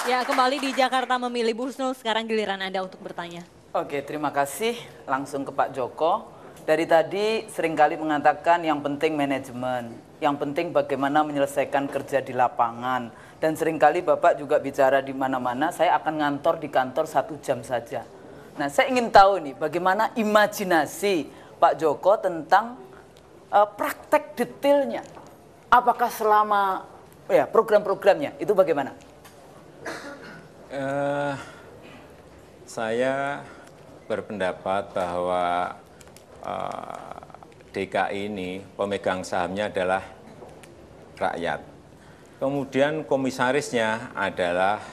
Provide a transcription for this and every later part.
Ya, kembali di Jakarta Memilih. Bu Husnul, sekarang giliran Anda untuk bertanya. Oke, terima kasih. Langsung ke Pak Joko. Dari tadi seringkali mengatakan yang penting manajemen, yang penting bagaimana menyelesaikan kerja di lapangan. Dan seringkali Bapak juga bicara di mana-mana, saya akan ngantor di kantor 1 jam saja. Nah, saya ingin tahu nih, bagaimana imajinasi Pak Joko tentang praktek detailnya. Apakah selama program-programnya itu bagaimana? Saya berpendapat bahwa DKI ini pemegang sahamnya adalah rakyat. Kemudian komisarisnya adalah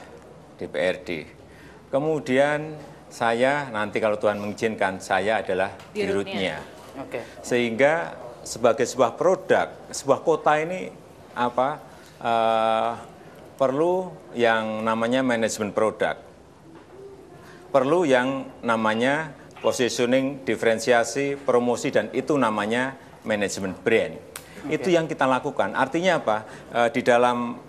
DPRD. Kemudian saya nanti kalau Tuhan mengizinkan saya adalah dirutnya. Oke. Sehingga sebagai sebuah produk, sebuah kota ini perlu yang namanya manajemen produk, perlu yang namanya positioning, diferensiasi, promosi, dan itu namanya manajemen brand. Itu yang kita lakukan. Artinya apa? Di dalam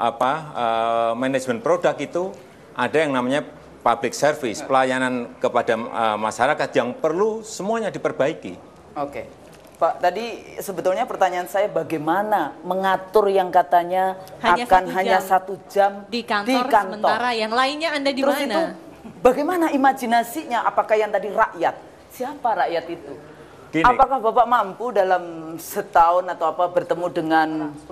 manajemen produk itu ada yang namanya public service, pelayanan kepada masyarakat yang perlu semuanya diperbaiki. Oke. Pak, tadi sebetulnya pertanyaan saya bagaimana mengatur yang katanya hanya 1 jam di kantor, sementara yang lainnya Anda di Terus mana? Itu bagaimana imajinasinya? Apakah yang tadi rakyat? Siapa rakyat itu? Gini. Apakah Bapak mampu dalam setahun atau apa bertemu dengan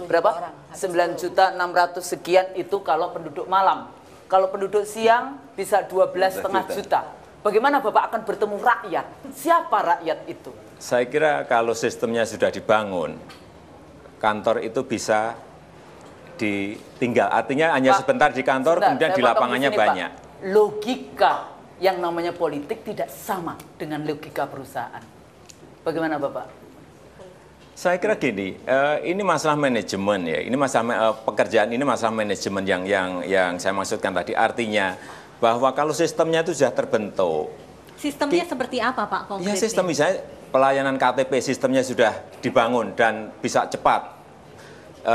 berapa? 9.600.000 sekian itu kalau penduduk malam. Kalau penduduk siang bisa 12,5 juta. Bagaimana Bapak akan bertemu rakyat? Siapa rakyat itu? Saya kira kalau sistemnya sudah dibangun, kantor itu bisa ditinggal. Artinya hanya sebentar di kantor, kemudian di lapangannya banyak. Pak. Logika yang namanya politik tidak sama dengan logika perusahaan. Bagaimana Bapak? Saya kira gini, ini masalah manajemen ya. Ini masalah pekerjaan, ini masalah manajemen yang saya maksudkan tadi. Artinya bahwa kalau sistemnya itu sudah terbentuk. Sistemnya seperti apa Pak konkretnya? Ya sistem misalnya pelayanan KTP sistemnya sudah dibangun dan bisa cepat.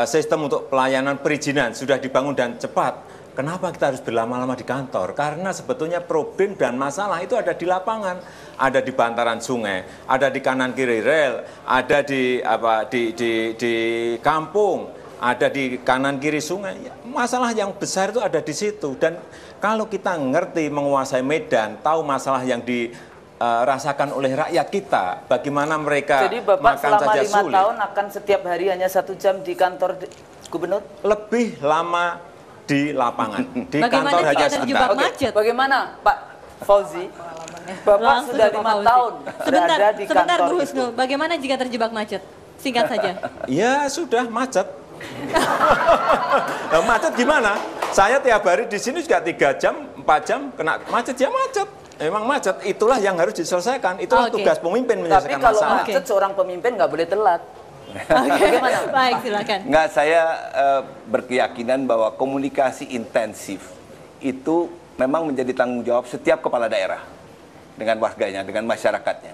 Sistem untuk pelayanan perizinan sudah dibangun dan cepat. Kenapa kita harus berlama-lama di kantor? Karena sebetulnya problem dan masalah itu ada di lapangan, ada di bantaran sungai, ada di kanan kiri rel, ada di kampung, ada di kanan kiri sungai. Masalah yang besar itu ada di situ. Dan kalau kita ngerti menguasai medan, tahu masalah yang dirasakan oleh rakyat kita, bagaimana mereka Jadi Bapak makan selama saja 5 sulit. tahun akan setiap hari hanya 1 jam di kantor gubernur? Lebih lama di lapangan, di Bagaimana kantor jika hanya terjebak sebentar. macet? Bagaimana Pak Fauzi? Bapak Langsung sudah ke Pak 5 Fauzi. tahun berada di Sebentar kantor Bu itu. Husnul, bagaimana jika terjebak macet? Singkat saja. Ya sudah macet. Nah, macet gimana? Saya tiap hari di sini juga 3 jam, 4 jam kena macet, ya macet. Emang macet, itulah yang harus diselesaikan. Itulah tugas pemimpin Tapi menyelesaikan kalau masalah. macet seorang pemimpin nggak boleh telat. Bagaimana? Baik, silakan. Enggak, saya berkeyakinan bahwa komunikasi intensif itu memang menjadi tanggung jawab setiap kepala daerah dengan warganya, dengan masyarakatnya.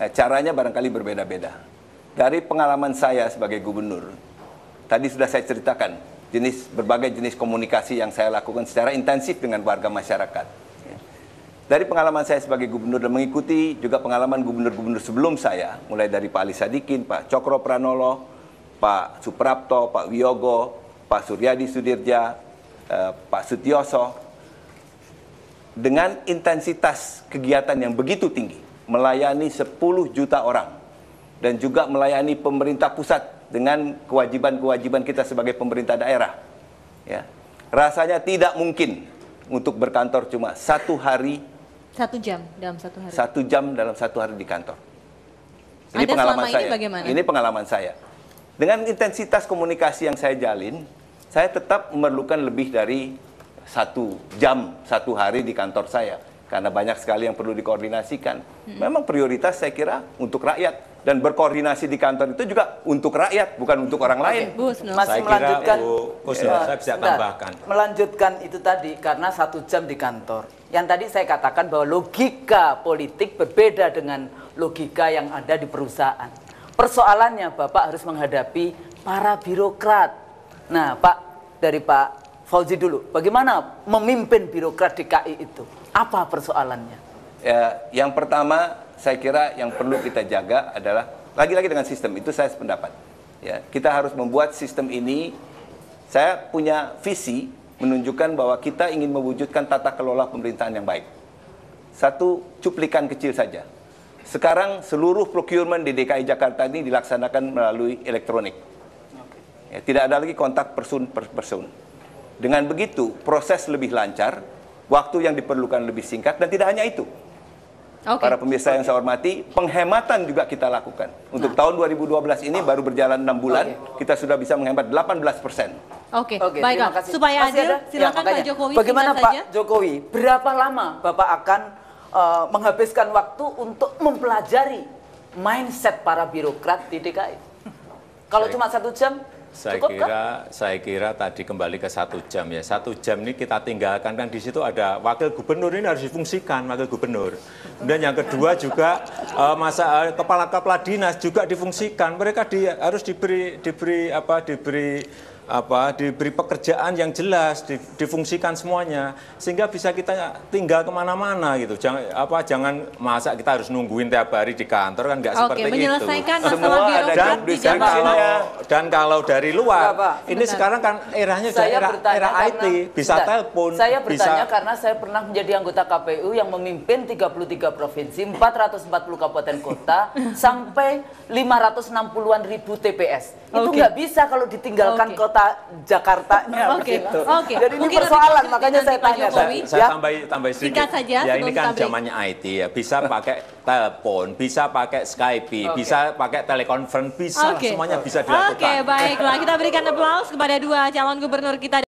Nah, caranya barangkali berbeda-beda. Dari pengalaman saya sebagai gubernur, tadi sudah saya ceritakan berbagai jenis komunikasi yang saya lakukan secara intensif dengan warga masyarakat. Dari pengalaman saya sebagai gubernur dan mengikuti juga pengalaman gubernur-gubernur sebelum saya, mulai dari Pak Ali Sadikin, Pak Cokro Pranolo, Pak Suprapto, Pak Wiyogo, Pak Suryadi Sudirja, Pak Sutioso, dengan intensitas kegiatan yang begitu tinggi, melayani 10 juta orang, dan juga melayani pemerintah pusat dengan kewajiban-kewajiban kita sebagai pemerintah daerah. Ya. Rasanya tidak mungkin untuk berkantor cuma 1 hari, 1 jam dalam 1 hari. 1 jam dalam 1 hari di kantor. Ini Anda pengalaman selama saya. ini bagaimana? Ini pengalaman saya. Dengan intensitas komunikasi yang saya jalin, saya tetap memerlukan lebih dari 1 jam 1 hari di kantor saya. Karena banyak sekali yang perlu dikoordinasikan. Memang prioritas saya kira untuk rakyat. Dan berkoordinasi di kantor itu juga untuk rakyat, bukan untuk orang lain. Bu Husnul. Masih Saya melanjutkan. kira Bu Husnul, saya bisa tambahkan. Melanjutkan itu tadi karena 1 jam di kantor. Yang tadi saya katakan bahwa logika politik berbeda dengan logika yang ada di perusahaan. Persoalannya Bapak harus menghadapi para birokrat. Nah Pak, dari Pak Fauzi dulu, bagaimana memimpin birokrat DKI itu? Apa persoalannya? Ya, yang pertama saya kira yang perlu kita jaga adalah lagi-lagi dengan sistem itu saya sependapat. Ya, kita harus membuat sistem ini. Saya punya visi menunjukkan bahwa kita ingin mewujudkan tata kelola pemerintahan yang baik. Satu cuplikan kecil saja. Sekarang seluruh procurement di DKI Jakarta ini dilaksanakan melalui elektronik. Ya, tidak ada lagi kontak person per person. Dengan begitu, proses lebih lancar, waktu yang diperlukan lebih singkat, dan tidak hanya itu. Para pemirsa yang saya hormati, penghematan juga kita lakukan. Untuk tahun 2012 ini baru berjalan 6 bulan, kita sudah bisa menghemat 18%. Oke, baiklah. Supaya adil, silakan Pak Jokowi. Bagaimana Pak Jokowi, berapa lama Bapak akan menghabiskan waktu untuk mempelajari mindset para birokrat di DKI? Kalau cuma 1 jam, Saya kira tadi kembali ke 1 jam ya. 1 jam ini kita tinggalkan, kan di situ ada wakil gubernur, ini harus difungsikan wakil gubernur. Kemudian yang kedua juga kepala-kepala dinas juga difungsikan. Mereka harus diberi pekerjaan yang jelas, difungsikan semuanya, sehingga bisa kita tinggal kemana-mana gitu. Jangan masa kita harus nungguin tiap hari di kantor, kan nggak seperti itu. Menyelesaikan masalah birokrat di dan kalau dari luar, ini sekarang kan eranya era IT, bisa telepon. Saya bertanya karena saya pernah menjadi anggota KPU yang memimpin 33 provinsi, 440 kabupaten kota, sampai 560-an ribu TPS. Itu nggak bisa kalau ditinggalkan kota Jakartanya begitu. Jadi ini persoalan, makanya saya tanya. Saya tambah sedikit. Saja, ya ini kan zamannya IT ya, bisa pakai telepon, bisa pakai Skype, bisa pakai telekonferensi, bisa semuanya bisa dilakukan. Baiklah, kita berikan aplaus kepada 2 calon gubernur kita.